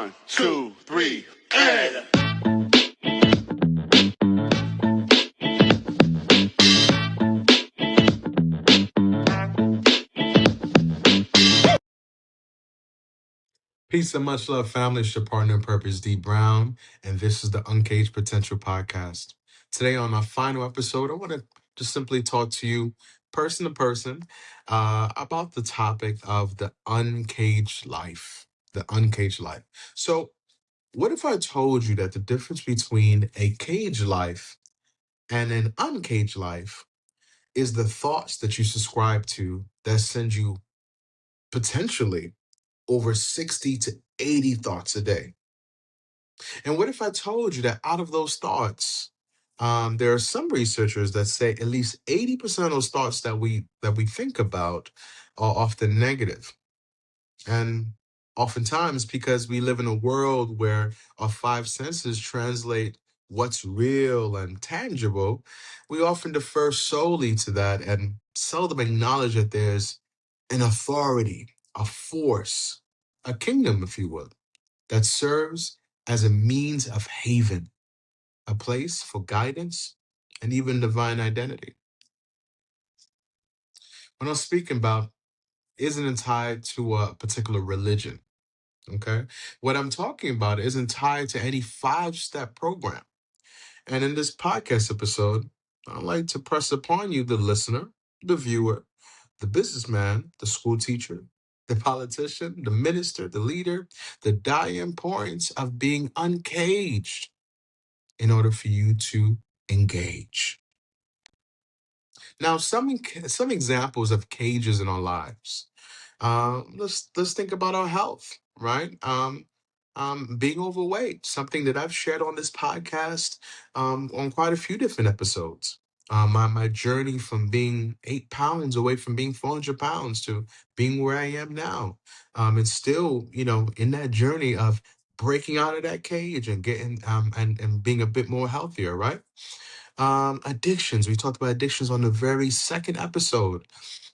1, 2, 3, and. Peace and much love, family. It's your partner in purpose, D Brown, and this is the Uncaged Potential podcast. Today, on our final episode, I want to just simply talk to you, person to person, about the topic of the uncaged life. The uncaged life. So, what if I told you that the difference between a caged life and an uncaged life is the thoughts that you subscribe to that send you potentially over 60 to 80 thoughts a day? And what if I told you that out of those thoughts, there are some researchers that say at least 80% of those thoughts that we think about are often negative. And oftentimes, because we live in a world where our five senses translate what's real and tangible, we often defer solely to that and seldom acknowledge that there's an authority, a force, a kingdom, if you would, that serves as a means of haven, a place for guidance, and even divine identity. What I'm speaking about isn't tied to a particular religion, okay? What I'm talking about isn't tied to any five-step program. And in this podcast episode, I'd like to press upon you, the listener, the viewer, the businessman, the school teacher, the politician, the minister, the leader, the dire points of being uncaged in order for you to engage. Now, some examples of cages in our lives. Let's think about our health, right? Being overweight, something that I've shared on this podcast on quite a few different episodes. My journey from being 8 pounds away from being 400 pounds to being where I am now. It's still, in that journey of breaking out of that cage and getting and being a bit more healthier, right? Addictions. We talked about addictions on the very second episode.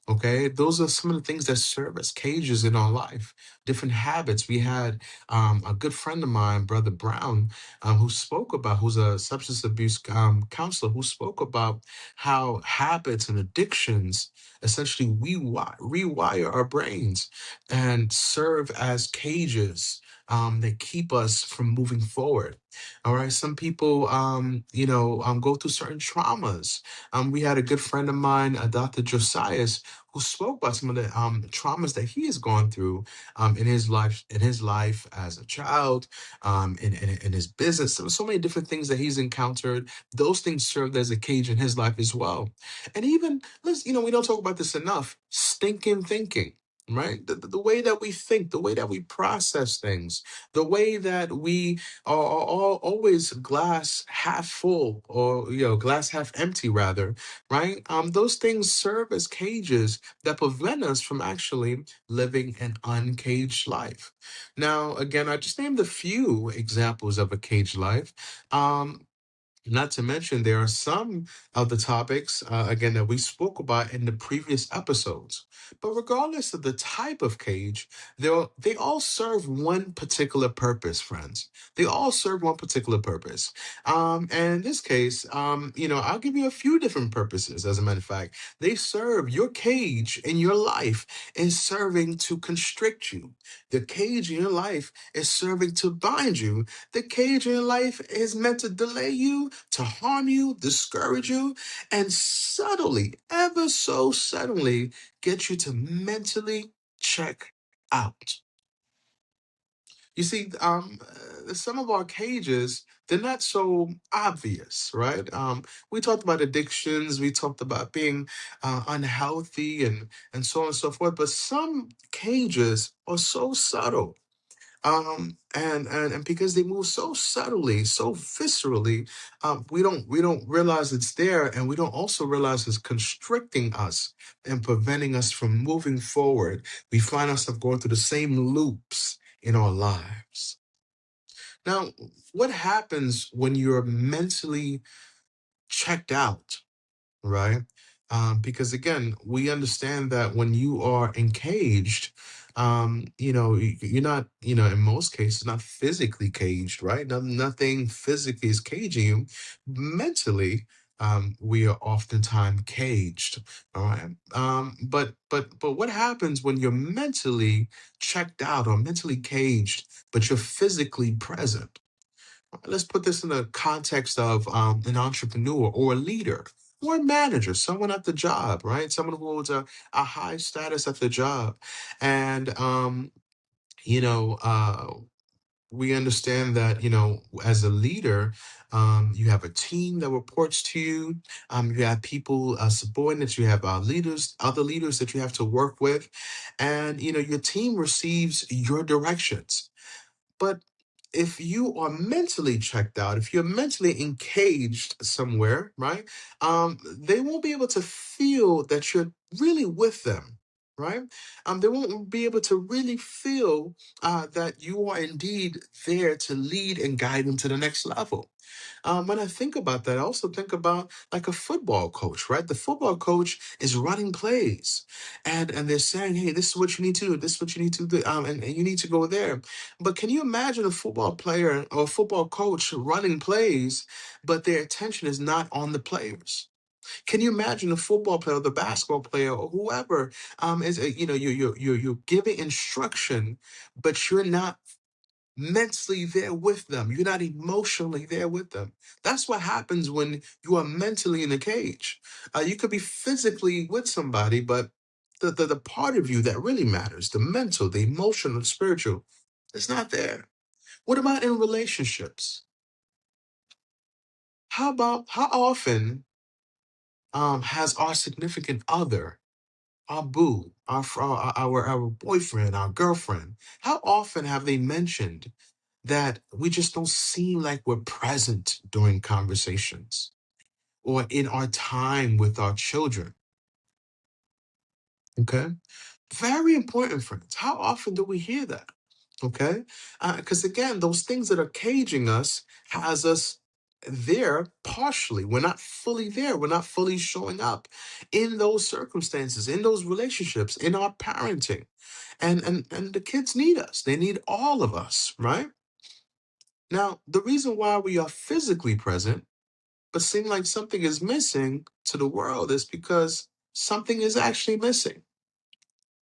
Okay, those are some of the things that serve as cages in our life. Different habits. We had a good friend of mine, Brother Brown, who's a substance abuse counselor, who spoke about how habits and addictions essentially rewire our brains and serve as cages that keep us from moving forward. All right, some people, go through certain traumas. We had a good friend of mine, Dr. Josias, who spoke about some of the traumas that he has gone through in his life as a child, in his business. There were so many different things that he's encountered. Those things served as a cage in his life as well. And even we don't talk about this enough. Stinking thinking. Right, the way that we think, the way that we process things, the way that we are all always glass half full, or glass half empty rather, right? Those things serve as cages that prevent us from actually living an uncaged life. Now, again, I just named a few examples of a caged life. Not to mention, there are some of the topics, again, that we spoke about in the previous episodes. But regardless of the type of cage, they all serve one particular purpose, friends. They all serve one particular purpose. And in this case, I'll give you a few different purposes, as a matter of fact. They serve your cage in your life is serving to constrict you. The cage in your life is serving to bind you. The cage in your life is meant to delay you, to harm you, discourage you, and subtly, ever so subtly, get you to mentally check out. You see, some of our cages, they're not so obvious, right? We talked about addictions, we talked about being unhealthy and so on and so forth, but some cages are so subtle, and because they move so subtly, so viscerally, we don't realize it's there, and we don't also realize it's constricting us and preventing us from moving forward. We find ourselves going through the same loops in our lives. Now, what happens when you're mentally checked out, right? Because again, we understand that when you are engaged, you're not, in most cases, not physically caged, right? Nothing physically is caging you. Mentally, we are oftentimes caged. All right. But what happens when you're mentally checked out or mentally caged, but you're physically present? Let's put this in the context of an entrepreneur or a leader or a manager, someone at the job, right? Someone who holds a high status at the job. And, you know, uh, we understand that, as a leader, you have a team that reports to you. You have people, subordinates, you have leaders, other leaders that you have to work with. And, your team receives your directions. But if you are mentally checked out, if you're mentally engaged somewhere, right, they won't be able to feel that you're really with them, right? They won't be able to really feel that you are indeed there to lead and guide them to the next level. When I think about that, I also think about like a football coach, right? The football coach is running plays, and they're saying, "Hey, this is what you need to do. This is what you need to do, and you need to go there." But can you imagine a football player or a football coach running plays, but their attention is not on the players? Can you imagine a football player, the basketball player, or whoever is you're giving instruction, but you're not mentally there with them. You're not emotionally there with them. That's what happens when you are mentally in a cage. You could be physically with somebody, but the part of you that really matters, the mental, the emotional, the spiritual, is not there. What about in relationships? How often has our significant other, our boo, our boyfriend, our girlfriend, how often have they mentioned that we just don't seem like we're present during conversations or in our time with our children? Okay. Very important, friends. How often do we hear that? Okay. Because again, those things that are caging us has us there partially. We're not fully there. We're not fully showing up in those circumstances, in those relationships, in our parenting. And the kids need us. They need all of us, right? Now, the reason why we are physically present, but seem like something is missing to the world is because something is actually missing: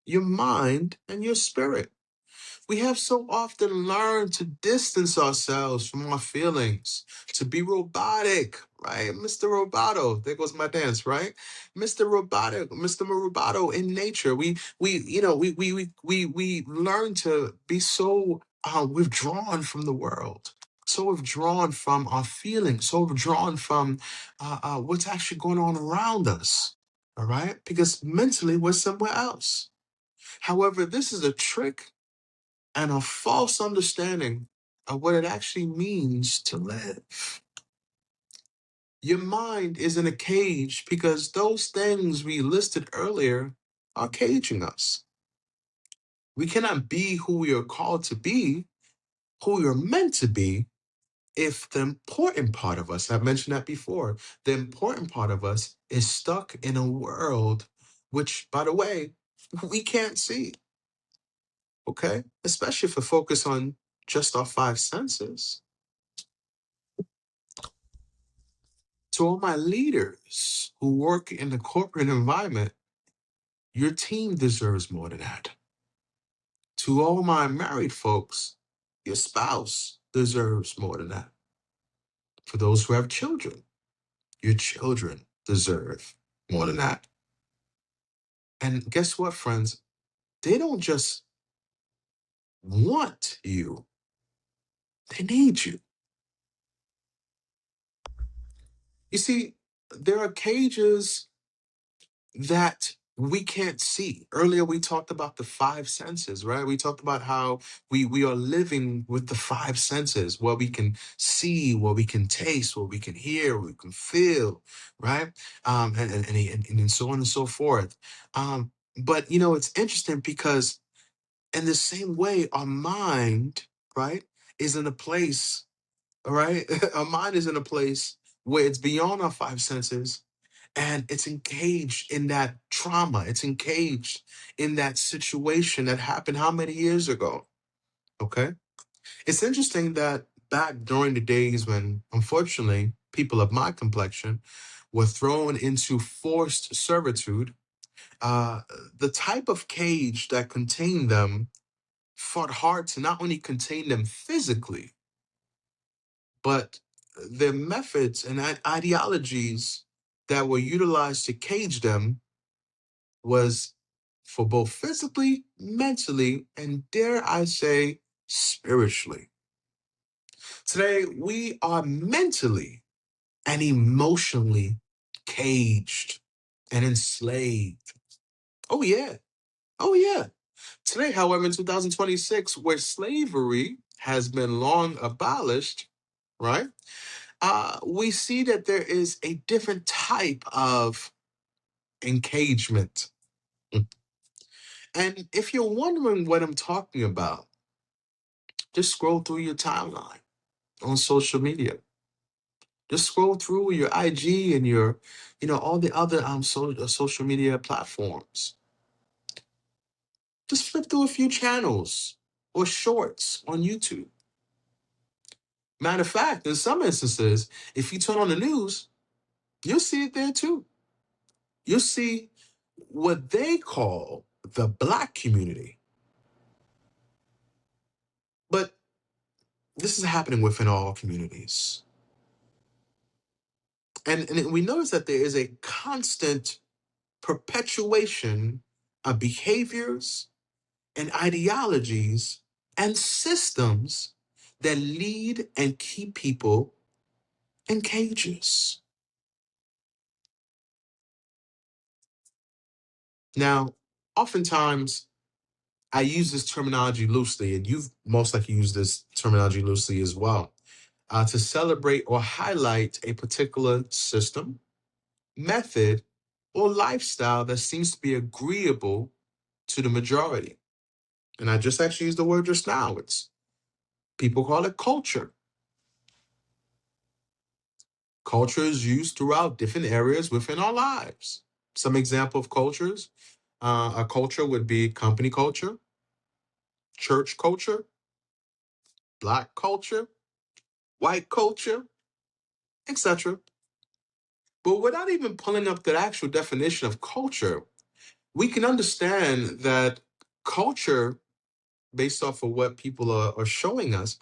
your mind and your spirit. We have so often learned to distance ourselves from our feelings, to be robotic, right? Mr. Roboto, there goes my dance, right? Mr. Robotic, Mr. Roboto in nature. We learn to be so withdrawn from the world, so withdrawn from our feelings, so withdrawn from what's actually going on around us, all right? Because mentally we're somewhere else. However, this is a trick and a false understanding of what it actually means to live. Your mind is in a cage because those things we listed earlier are caging us. We cannot be who we are called to be, who we are meant to be, if the important part of us, I've mentioned that before, the important part of us is stuck in a world which, by the way, we can't see. Okay? Especially if we focus on just our five senses. To all my leaders who work in the corporate environment, your team deserves more than that. To all my married folks, your spouse deserves more than that. For those who have children, your children deserve more than that. And guess what, friends? They don't just want you, they need you. You see, there are cages that we can't see. Earlier, we talked about the five senses, right? We talked about how we are living with the five senses, what we can see, what we can taste, what we can hear, what we can feel, right? And so on and so forth. But, it's interesting because in the same way, our mind, right, is in a place, all right? Our mind is in a place where it's beyond our five senses, And it's engaged in that trauma. It's engaged in that situation that happened how many years ago? Okay. It's interesting that back during the days when, unfortunately, people of my complexion were thrown into forced servitude, uh, the type of cage that contained them fought hard to not only contain them physically, but their methods and ideologies that were utilized to cage them was for both physically, mentally, and dare I say, spiritually. Today, we are mentally and emotionally caged and enslaved. Oh, yeah. Oh, yeah. Today, however, in 2026, where slavery has been long abolished, right? We see that there is a different type of engagement. And if you're wondering what I'm talking about, just scroll through your timeline on social media. Just scroll through your IG and your, all the other social media platforms. Just flip through a few channels or shorts on YouTube. Matter of fact, in some instances, if you turn on the news, you'll see it there too. You'll see what they call the Black community. But this is happening within all communities. And we notice that there is a constant perpetuation of behaviors and ideologies and systems that lead and keep people in cages. Now, oftentimes I use this terminology loosely, and you've most likely used this terminology loosely as well, to celebrate or highlight a particular system, method, or lifestyle that seems to be agreeable to the majority. And I just actually used the word just now. It's people call it culture. Culture is used throughout different areas within our lives. Some example of cultures, a culture would be company culture, church culture, Black culture, white culture, etc. But without even pulling up the actual definition of culture, we can understand that culture, based off of what people are showing us,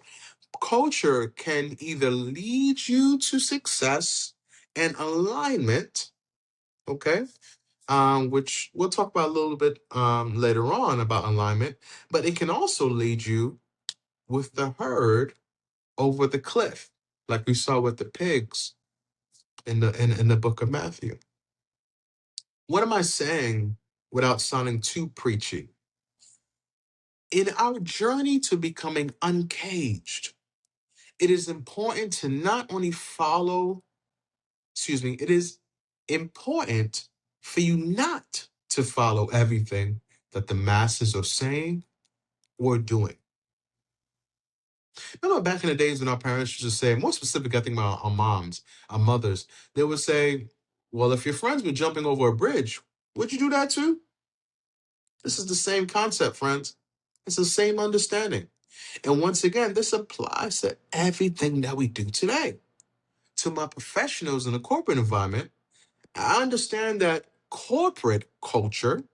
culture can either lead you to success and alignment, okay? Which we'll talk about a little bit later on about alignment, but it can also lead you with the herd over the cliff, like we saw with the pigs in the book of Matthew. What am I saying without sounding too preachy? In our journey to becoming uncaged, it is important to not only follow, it is important for you not to follow everything that the masses are saying or doing. Remember back in the days when our parents used to say, more specific, I think about our moms, our mothers, they would say, well, if your friends were jumping over a bridge, would you do that too? This is the same concept, friends. It's the same understanding. And once again, this applies to everything that we do today. To my professionals in the corporate environment, I understand that corporate culture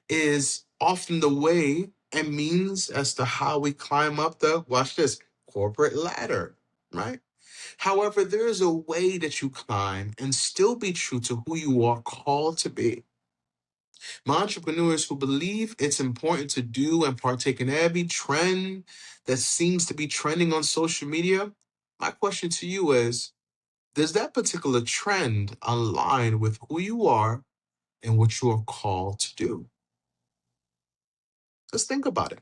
is often the way and means as to how we climb up the, watch this, corporate ladder, right? However, there is a way that you climb and still be true to who you are called to be. My entrepreneurs who believe it's important to do and partake in every trend that seems to be trending on social media, my question to you is, does that particular trend align with who you are and what you are called to do? Just think about it.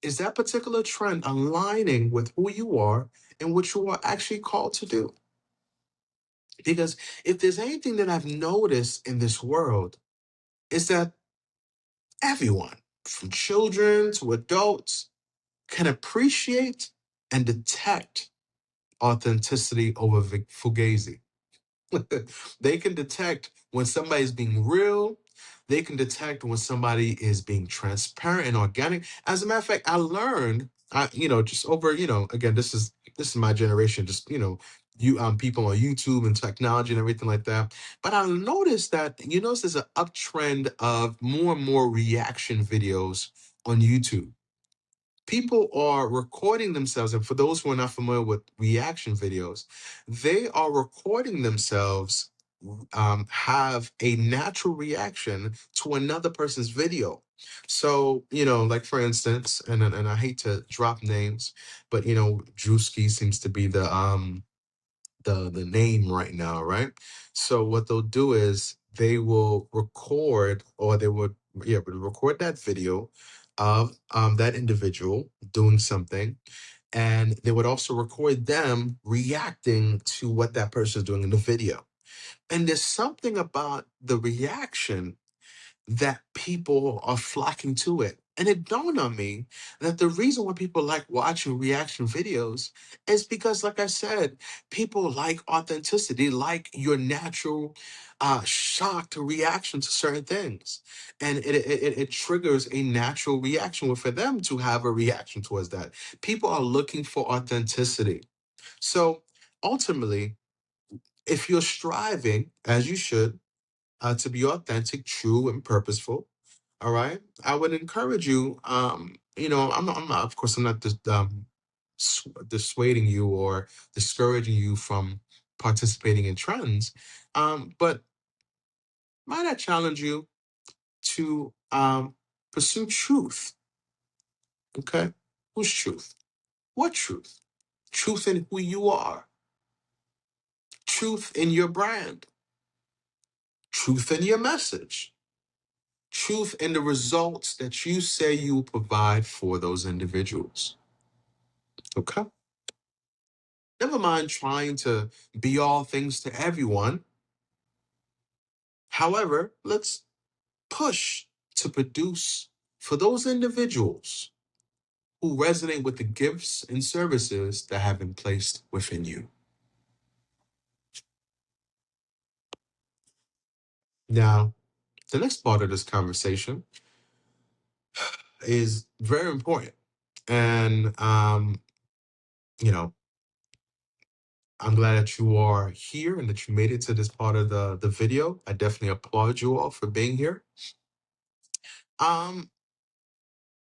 Is that particular trend aligning with who you are and what you are actually called to do? Because if there's anything that I've noticed in this world, is that everyone, from children to adults, can appreciate and detect authenticity over fugazi. They can detect when somebody's being real. They can detect when somebody is being transparent and organic. As a matter of fact, I learned, just over, again, this is my generation, just, you people on YouTube and technology and everything like that. But I noticed that, there's an uptrend of more and more reaction videos on YouTube. People are recording themselves, and for those who are not familiar with reaction videos, they are recording themselves have a natural reaction to another person's video. So, like for instance, and I hate to drop names, but Drewski seems to be the name right now, right? So what they'll do is they will record, or they would, record that video of that individual doing something, and they would also record them reacting to what that person is doing in the video. And there's something about the reaction that people are flocking to it. And it dawned on me that the reason why people like watching reaction videos is because, like I said, people like authenticity, like your natural shocked reaction to certain things. And it triggers a natural reaction for them to have a reaction towards that. People are looking for authenticity. So ultimately, if you're striving, as you should, to be authentic, true, and purposeful. All right. I would encourage you. I'm not. Of course, I'm not dissuading you or discouraging you from participating in trends. But might I challenge you to pursue truth? Okay. Whose truth? What truth? Truth in who you are. Truth in your brand. Truth in your message. Truth in the results that you say you will provide for those individuals. Okay? Never mind trying to be all things to everyone. However, let's push to produce for those individuals who resonate with the gifts and services that have been placed within you. Now, the next part of this conversation is very important. And, you know, I'm glad that you are here and that you made it to this part of the video. I definitely applaud you all for being here. Um,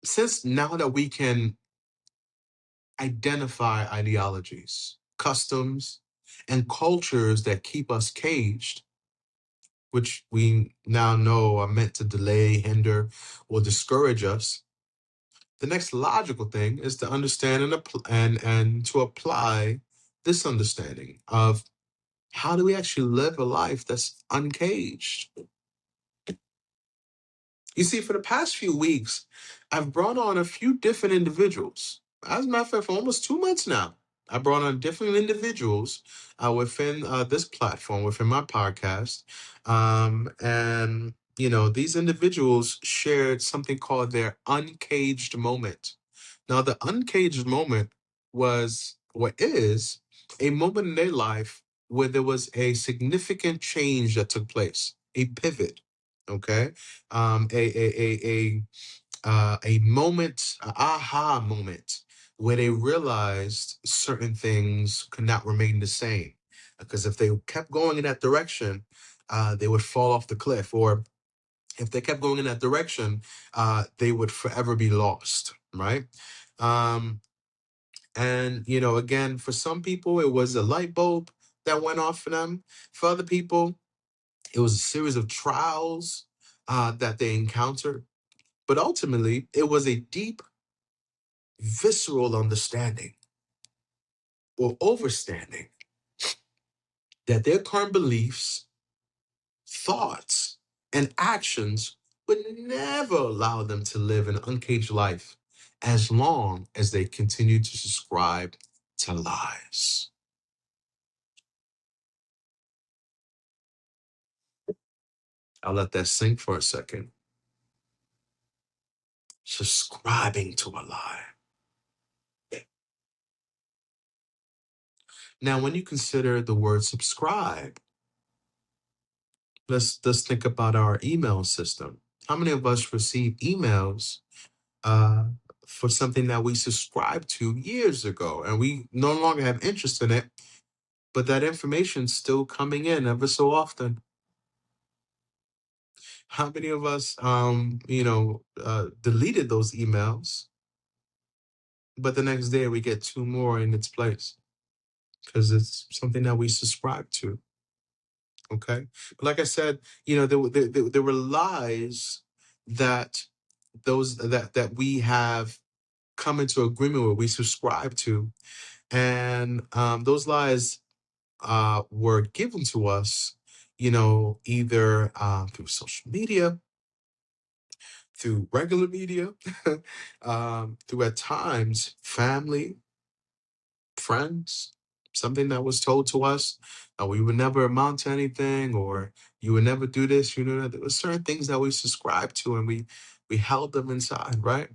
since now that we can identify ideologies, customs, and cultures that keep us caged, which we now know are meant to delay, hinder, or discourage us, the next logical thing is to understand and to apply this understanding of how do we actually live a life that's uncaged? You see, for the past few weeks, I've brought on a few different individuals. As a matter of fact, for almost 2 months now, I brought on different individuals within this platform, within my podcast. And, these individuals shared something called their uncaged moment. Now, the uncaged moment was, what is, a moment in their life where there was a significant change that took place, a pivot. Okay, a moment, a aha moment, where they realized certain things could not remain the same, because if they kept going in that direction, they would fall off the cliff, or if they kept going in that direction, they would forever be lost, right? Um, and again, for some people, it was a light bulb that went off for them. For other people, it was a series of trials that they encountered. But ultimately, it was a deep, visceral understanding or overstanding that their current beliefs, thoughts, and actions would never allow them to live an uncaged life as long as they continue to subscribe to lies. I'll let that sink for a second. Subscribing to a lie. Now, when you consider the word subscribe, Let's think about our email system. How many of us receive emails for something that we subscribed to years ago and we no longer have interest in it, but that information's still coming in ever so often? How many of us, deleted those emails, but the next day we get two more in its place because it's something that we subscribe to? Okay, but like I said, there were lies that that we have come into agreement with, we subscribe to, and those lies were given to us, either through social media, through regular media, through at times family, friends, something that was told to us, we would never amount to anything, or you would never do this. There were certain things that we subscribed to, and we held them inside, right?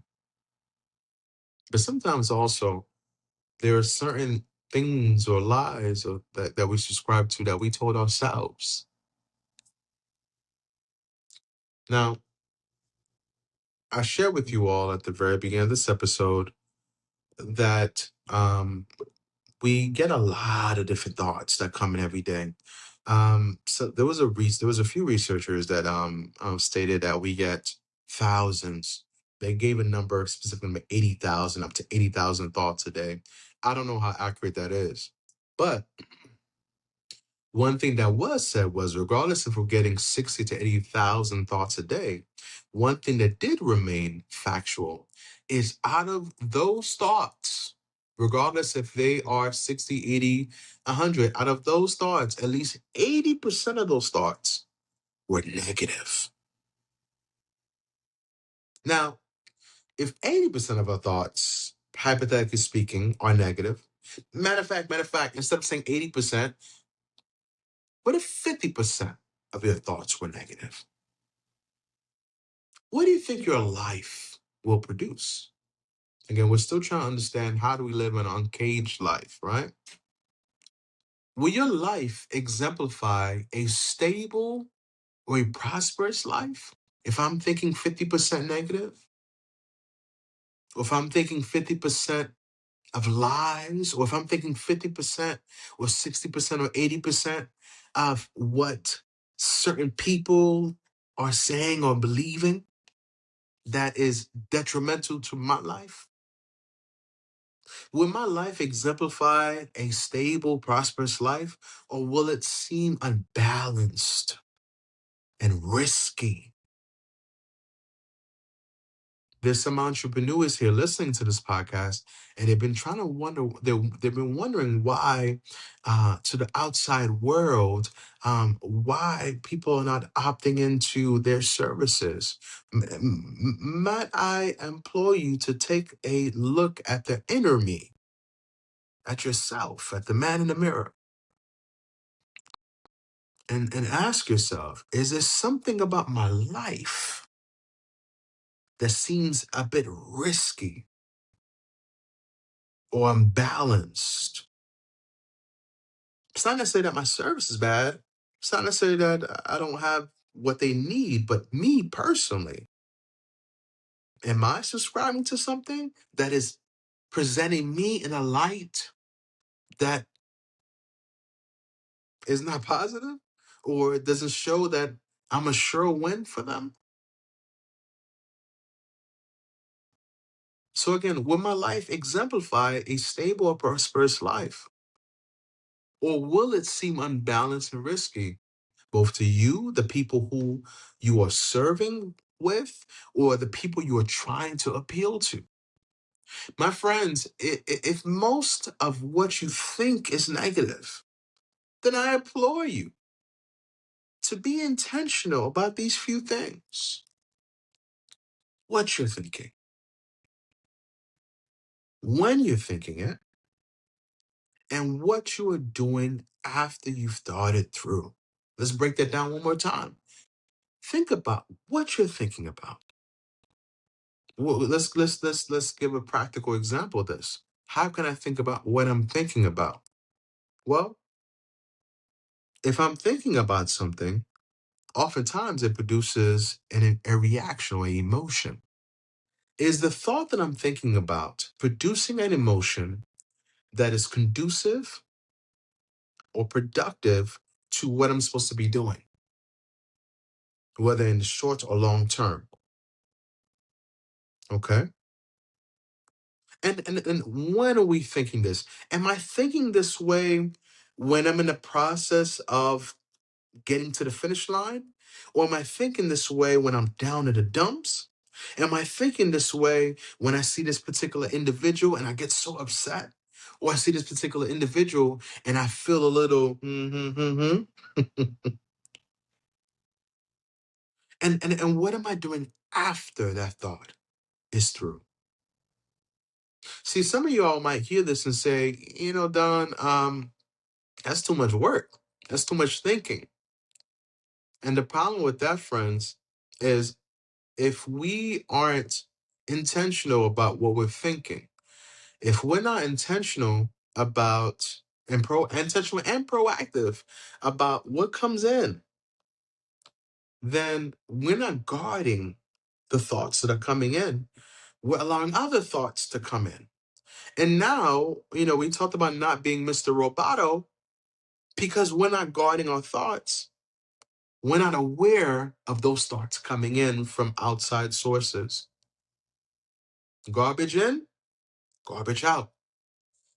But sometimes also there are certain things or lies that we subscribe to that we told ourselves. Now, I share with you all at the very beginning of this episode that we get a lot of different thoughts that come in every day. So there was a few researchers that stated that we get thousands. They gave a number specifically 80,000, up to 80,000 thoughts a day. I don't know how accurate that is, but one thing that was said was, regardless if we're getting 60 to 80,000 thoughts a day, one thing that did remain factual is, out of those thoughts, regardless if they are 60, 80, 100, out of those thoughts, at least 80% of those thoughts were negative. Now, if 80% of our thoughts, hypothetically speaking, are negative, matter of fact, instead of saying 80%, what if 50% of your thoughts were negative? What do you think your life will produce? Again, we're still trying to understand, how do we live an uncaged life, right? Will your life exemplify a stable or a prosperous life? If I'm thinking 50% negative, or if I'm thinking 50% of lies, or if I'm thinking 50% or 60% or 80% of what certain people are saying or believing that is detrimental to my life? Will my life exemplify a stable, prosperous life, or will it seem unbalanced and risky? There's some entrepreneurs here listening to this podcast, and they've been trying to wonder, they've been wondering why, to the outside world, why people are not opting into their services. Might I implore you to take a look at the inner me, at yourself, at the man in the mirror, and ask yourself, is there something about my life that seems a bit risky or unbalanced? It's not necessarily that my service is bad. It's not necessarily that I don't have what they need, but me personally, am I subscribing to something that is presenting me in a light that is not positive, or it doesn't show that I'm a sure win for them? So again, will my life exemplify a stable or prosperous life? Or will it seem unbalanced and risky, both to you, the people who you are serving with, or the people you are trying to appeal to? My friends, if most of what you think is negative, then I implore you to be intentional about these few things. What you're thinking, when you're thinking it, and what you are doing after you've thought it through. Let's break that down one more time. Think about what you're thinking about. Well, let's give a practical example of this. How can I think about what I'm thinking about? Well, if I'm thinking about something, oftentimes it produces a reaction or emotion. Is the thought that I'm thinking about producing an emotion that is conducive or productive to what I'm supposed to be doing, whether in the short or long term? Okay. And when are we thinking this? Am I thinking this way when I'm in the process of getting to the finish line? Or am I thinking this way when I'm down in the dumps? Am I thinking this way when I see this particular individual and I get so upset? Or I see this particular individual and I feel a little, and what am I doing after that thought is through? See, some of y'all might hear this and say, Don, that's too much work. That's too much thinking. And the problem with that, friends, is if we aren't intentional about what we're thinking, if we're not intentional about intentional and proactive about what comes in, then we're not guarding the thoughts that are coming in. We're allowing other thoughts to come in. And now, we talked about not being Mr. Roboto because we're not guarding our thoughts. We're not aware of those thoughts coming in from outside sources. Garbage in, garbage out.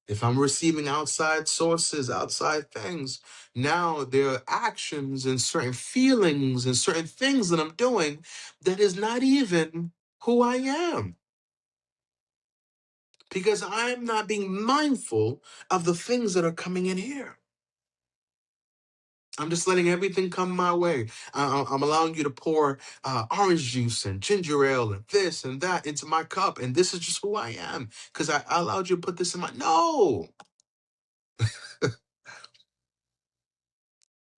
If I'm receiving outside sources, outside things, now there are actions and certain feelings and certain things that I'm doing that is not even who I am. Because I'm not being mindful of the things that are coming in here. I'm just letting everything come my way. I'm allowing you to pour orange juice and ginger ale and this and that into my cup. And this is just who I am. Because I allowed you to put this in my... No!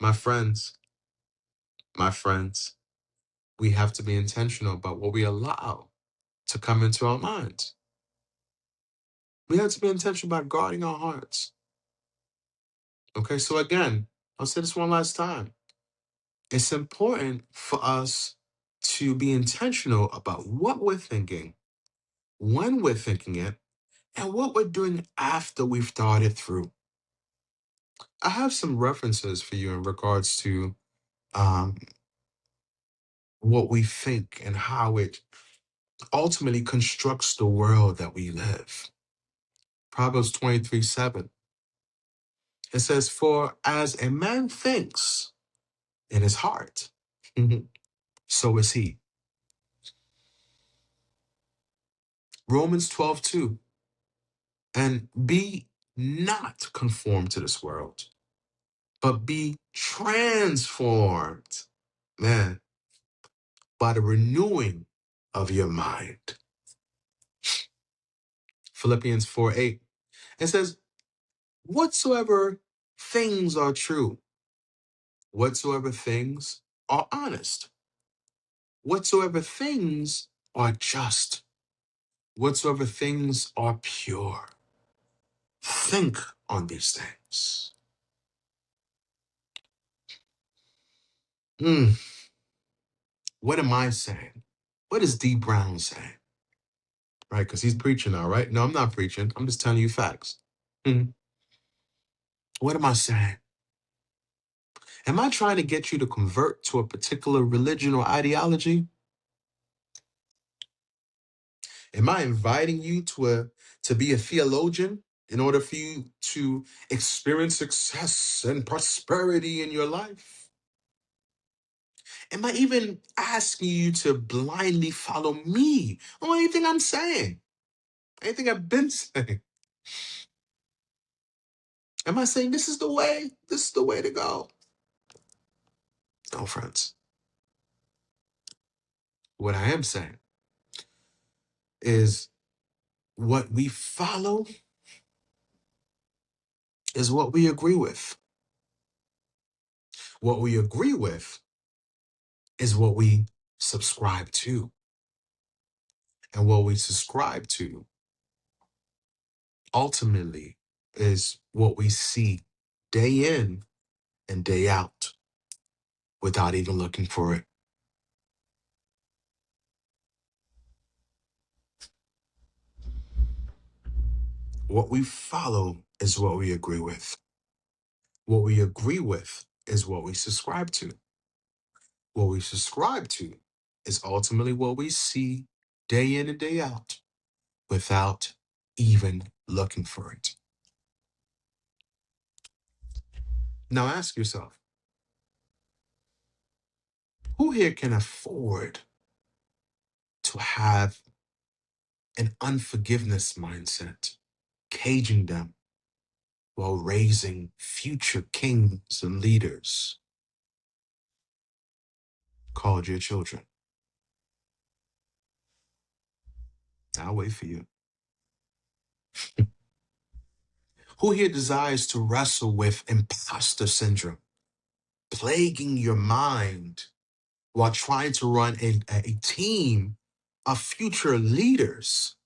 My friends, my friends, we have to be intentional about what we allow to come into our minds. We have to be intentional about guarding our hearts. Okay, so again, I'll say this one last time. It's important for us to be intentional about what we're thinking, when we're thinking it, and what we're doing after we've thought it through. I have some references for you in regards to um, what we think and how it ultimately constructs the world that we live. Proverbs 23:7. It says, "For as a man thinks in his heart, so is he." Romans 12:2. "And be not conformed to this world, but be transformed," man, "by the renewing of your mind." Philippians 4:8. It says, "Whatsoever things are true, whatsoever things are honest, whatsoever things are just, whatsoever things are pure, think on these things." Hmm, what am I saying? What is D. Brown saying? Right? Because he's preaching now, right? No, I'm not preaching. I'm just telling you facts. Hmm. What am I saying? Am I trying to get you to convert to a particular religion or ideology? Am I inviting you to be a theologian in order for you to experience success and prosperity in your life? Am I even asking you to blindly follow me on anything I'm saying? Anything I've been saying? Am I saying this is the way? This is the way to go? No, friends. What I am saying is what we follow is what we agree with. What we agree with is what we subscribe to. And what we subscribe to ultimately is what we see day in and day out. without even looking for it. What we follow is what we agree with. What we agree with is what we subscribe to. What we subscribe to is ultimately what we see day in and day out without even looking for it. Now ask yourself, who here can afford to have an unforgiveness mindset, caging them while raising future kings and leaders called your children? I'll wait for you. Who here desires to wrestle with imposter syndrome, plaguing your mind while trying to run a team of future leaders?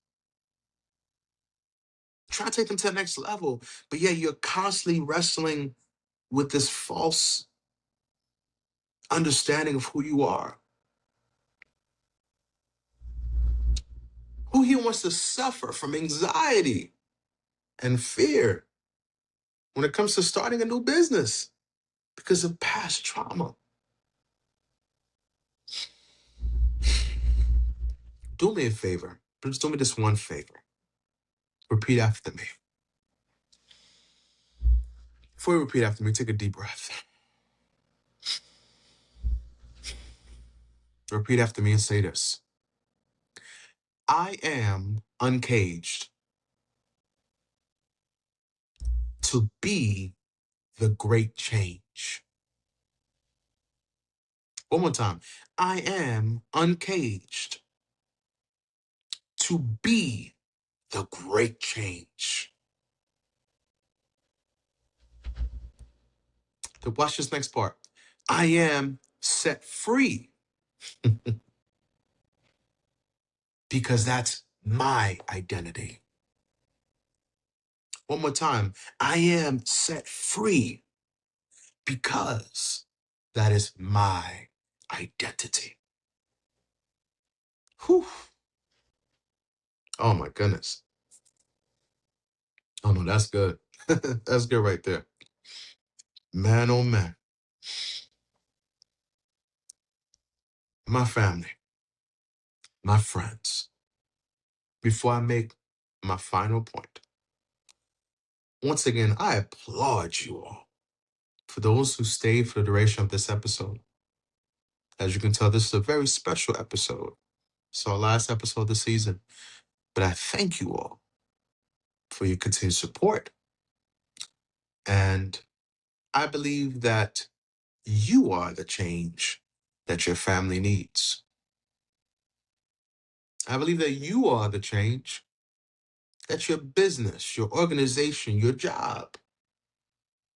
Try to take them to the next level, but yeah, you're constantly wrestling with this false understanding of who you are. Who here wants to suffer from anxiety and fear when it comes to starting a new business because of past trauma? Do me a favor. Just do me this one favor. Repeat after me. Before you repeat after me, take a deep breath. Repeat after me and say this. I am uncaged to be the great change. One more time. I am uncaged to be the great change. Then watch this next part. I am set free because that's my identity. One more time. I am set free because that is my identity. Whew. Oh my goodness. Oh no, that's good. That's good right there. Man, oh man. My family, my friends, before I make my final point, once again, I applaud you all. For those who stayed for the duration of this episode, as you can tell, this is a very special episode. It's our last episode of the season. But I thank you all for your continued support. And I believe that you are the change that your family needs. I believe that you are the change that your business, your organization, your job,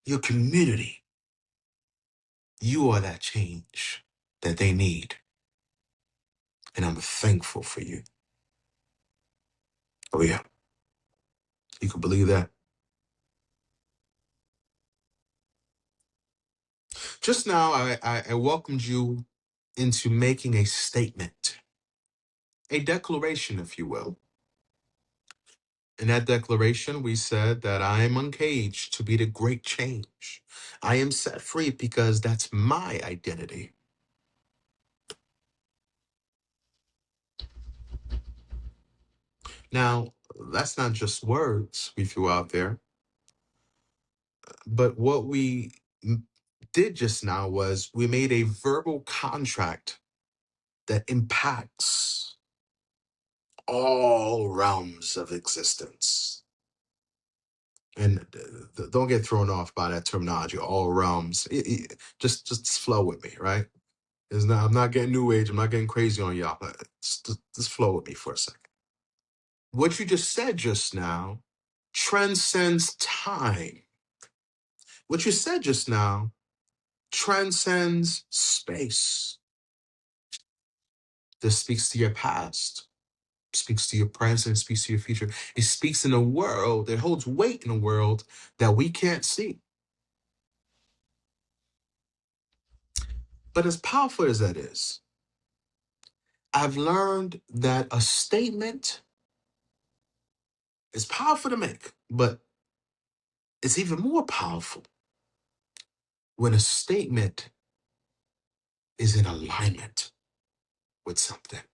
your community, you are that change that they need. And I'm thankful for you. Oh, yeah. You can believe that. Just now, I welcomed you into making a statement, a declaration, if you will. In that declaration, we said that I am uncaged to be the great change. I am set free because that's my identity. Now, that's not just words we threw out there, but what we did just now was we made a verbal contract that impacts all realms of existence. And don't get thrown off by that terminology, all realms. Just flow with me, right? I'm not getting new age. I'm not getting crazy on y'all. Just flow with me for a second. What you just said just now transcends time. What you said just now transcends space. This speaks to your past, speaks to your present, speaks to your future. It speaks in a world, it holds weight in a world that we can't see. But as powerful as that is, I've learned that a statement is powerful to make, but it's even more powerful when a statement is in alignment with something.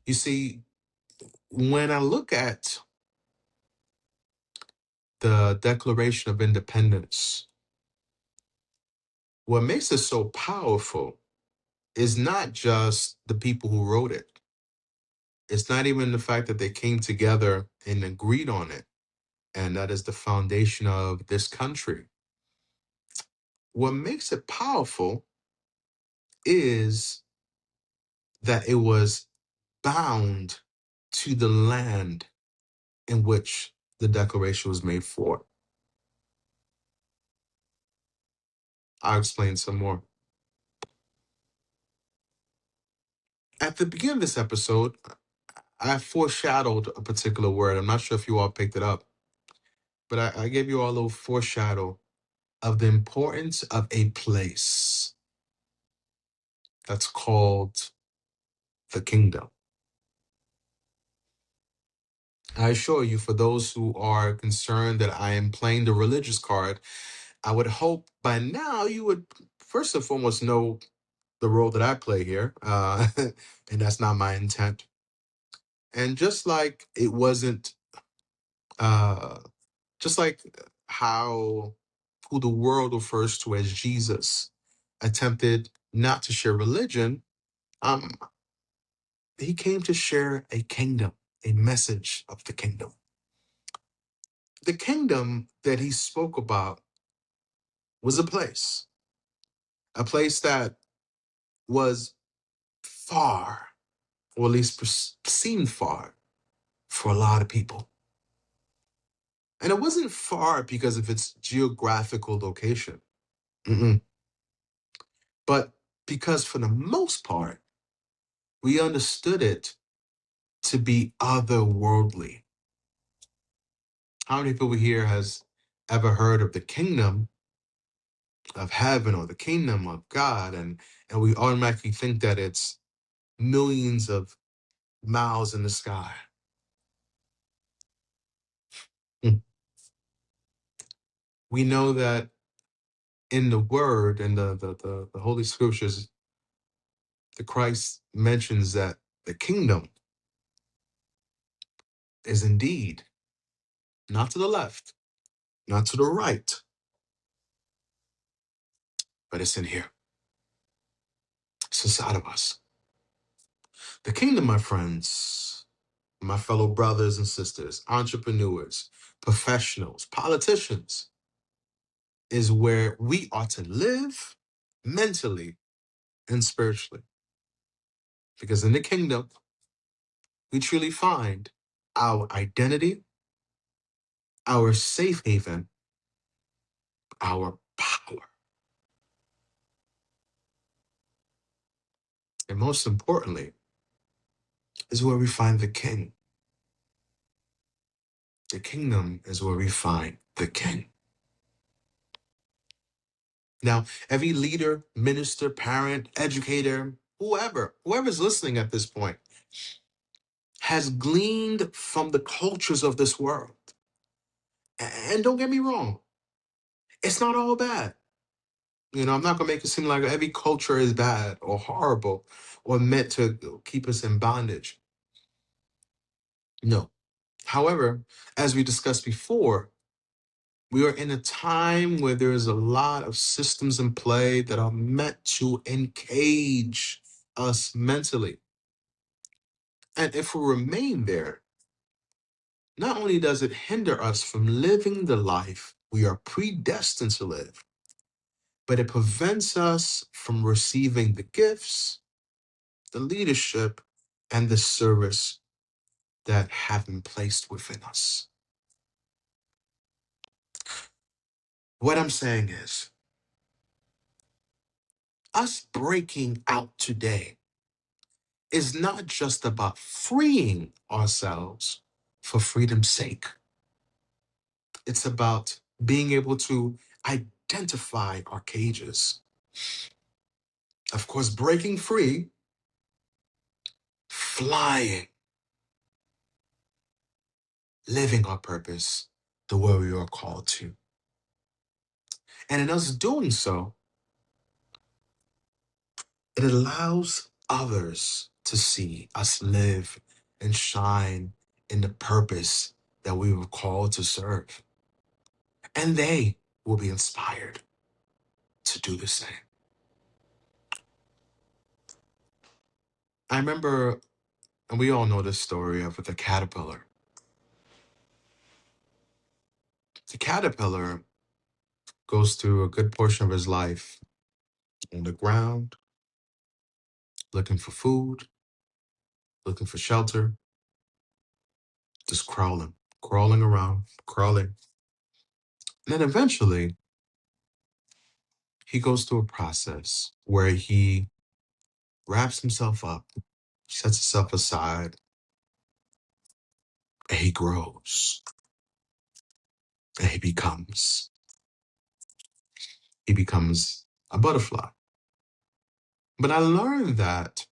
You see, when I look at the Declaration of Independence, what makes it so powerful is not just the people who wrote it. It's not even the fact that they came together and agreed on it, and that is the foundation of this country. What makes it powerful is that it was bound to the land in which the declaration was made for. I'll explain some more. At the beginning of this episode, I foreshadowed a particular word. I'm not sure if you all picked it up, but I gave you all a little foreshadow of the importance of a place that's called the kingdom. I assure you, for those who are concerned that I am playing the religious card, I would hope by now you would first and foremost know the role that I play here, and that's not my intent. And uh, just like how who the world refers to as Jesus attempted not to share religion, um, he came to share a kingdom, a message of the kingdom. The kingdom that he spoke about was a place that was far, or at least seemed far for a lot of people. And it wasn't far because of its geographical location, Mm-mm. but because for the most part, we understood it to be otherworldly. How many people here has ever heard of the kingdom of heaven or the kingdom of God? And we automatically think that it's millions of miles in the sky. Mm. We know that in the word and the Holy Scriptures, the Christ mentions that the kingdom is indeed not to the left, not to the right, but it's in here. It's inside of us. The kingdom, my friends, my fellow brothers and sisters, entrepreneurs, professionals, politicians, is where we are to live mentally and spiritually. Because in the kingdom, we truly find our identity, our safe haven, our power. And most importantly, is where we find the king. The kingdom is where we find the king. Now, every leader, minister, parent, educator, whoever's listening at this point, has gleaned from the cultures of this world. And don't get me wrong, it's not all bad. I'm not going to make it seem like every culture is bad or horrible or meant to keep us in bondage. No. However, as we discussed before, we are in a time where there is a lot of systems in play that are meant to encage us mentally. And if we remain there, not only does it hinder us from living the life we are predestined to live, but it prevents us from receiving the gifts, the leadership, and the service that have been placed within us. What I'm saying is, us breaking out today is not just about freeing ourselves for freedom's sake. It's about being able to identify our cages. Of course, breaking free, flying, living our purpose the way we are called to. And in us doing so, it allows others to see us live and shine in the purpose that we were called to serve. And they will be inspired to do the same. I remember, and we all know this story of the caterpillar. The caterpillar goes through a good portion of his life on the ground, looking for food, looking for shelter, just crawling around, crawling. And then eventually, he goes through a process where he wraps himself up, sets himself aside, and he grows. And he becomes a butterfly. But I learned that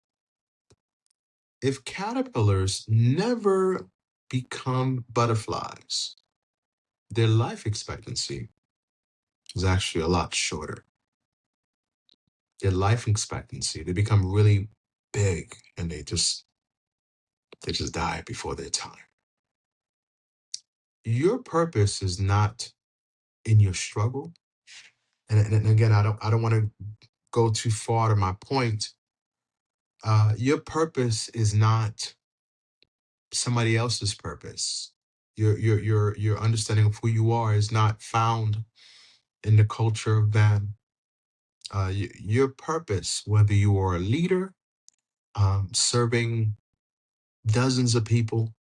if caterpillars never become butterflies, their life expectancy is actually a lot shorter. Their life expectancy, they become really big and they just die before their time. Your purpose is not in your struggle. And again, I don't want to go too far to my point. Your purpose is not somebody else's purpose. Your understanding of who you are is not found in the culture of man. Your purpose, whether you are a leader, serving dozens of people,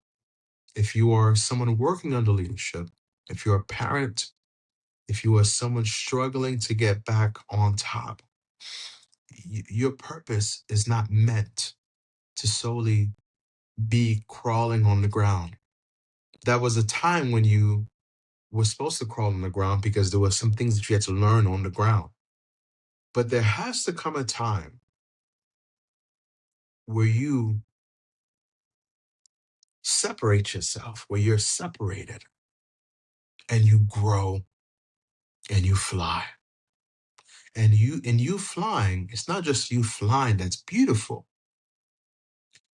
if you are someone working under leadership, if you're a parent, if you are someone struggling to get back on top, your purpose is not meant to solely be crawling on the ground. That was a time when you were supposed to crawl on the ground because there were some things that you had to learn on the ground. But there has to come a time where you separate yourself, where you're separated and you grow and you fly. And you flying, it's not just you flying that's beautiful,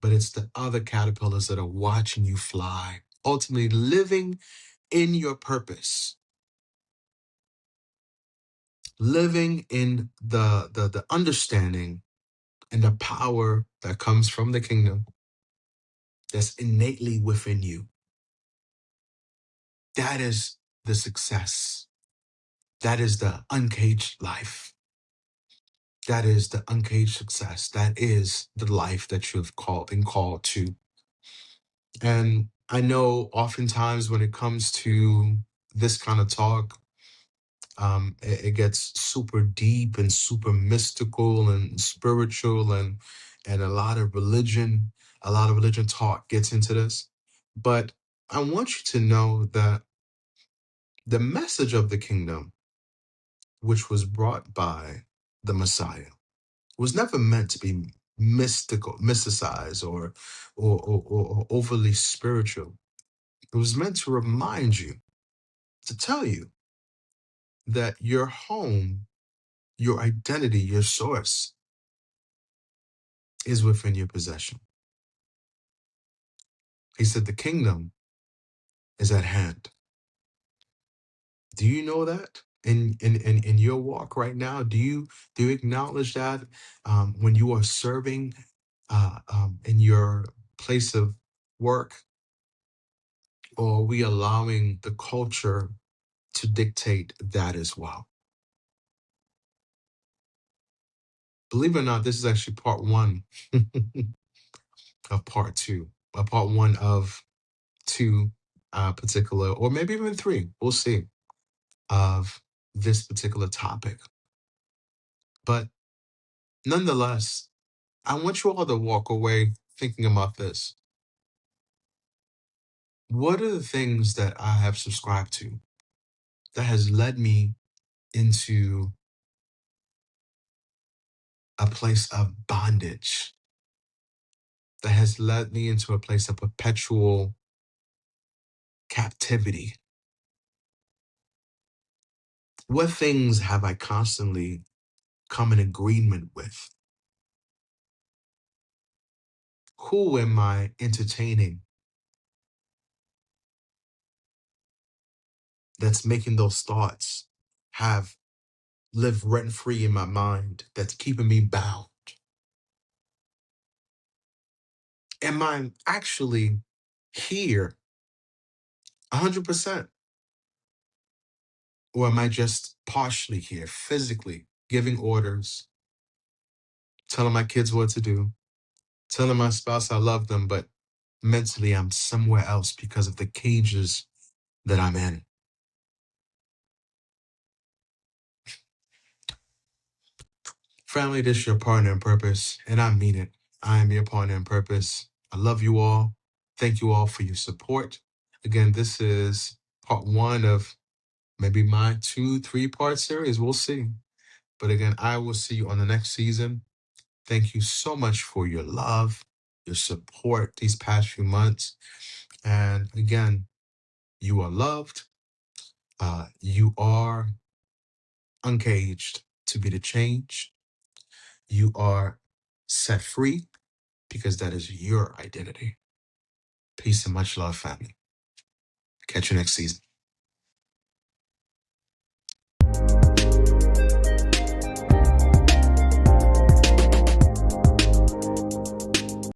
but it's the other caterpillars that are watching you fly, ultimately living in your purpose, living in the understanding and the power that comes from the kingdom that's innately within you. That is the success. That is the uncaged life. That is the uncaged success. That is the life that you have been called to. And I know oftentimes when it comes to this kind of talk, it gets super deep and super mystical and spiritual, and a lot of religion talk gets into this. But I want you to know that the message of the kingdom, which was brought by the Messiah, was never meant to be mysticized, or overly spiritual. It was meant to remind you, to tell you that your home, your identity, your source is within your possession. He said the kingdom is at hand. Do you know that in your walk right now? Do you acknowledge that when you are serving in your place of work, or are we allowing the culture to dictate that as well? Believe it or not, this is actually part one of part two, part one of two particular, or maybe even three, we'll see, of this particular topic. But nonetheless, I want you all to walk away thinking about this. What are the things that I have subscribed to that has led me into a place of bondage that has led me into a place of perpetual captivity? What things have I constantly come in agreement with? Who am I entertaining that's making those thoughts have live rent free in my mind, that's keeping me bound? Am I actually here 100%? Or am I just partially here, physically giving orders, telling my kids what to do, telling my spouse I love them, but mentally I'm somewhere else because of the cages that I'm in? Family, this is your partner in purpose, and I mean it. I am your partner in purpose. I love you all. Thank you all for your support. Again, this is part one of maybe my 2-3 part series. We'll see. But again, I will see you on the next season. Thank you so much for your love, your support these past few months. And again, you are loved. You are uncaged to be the change. You are set free because that is your identity. Peace and much love, family. Catch you next season.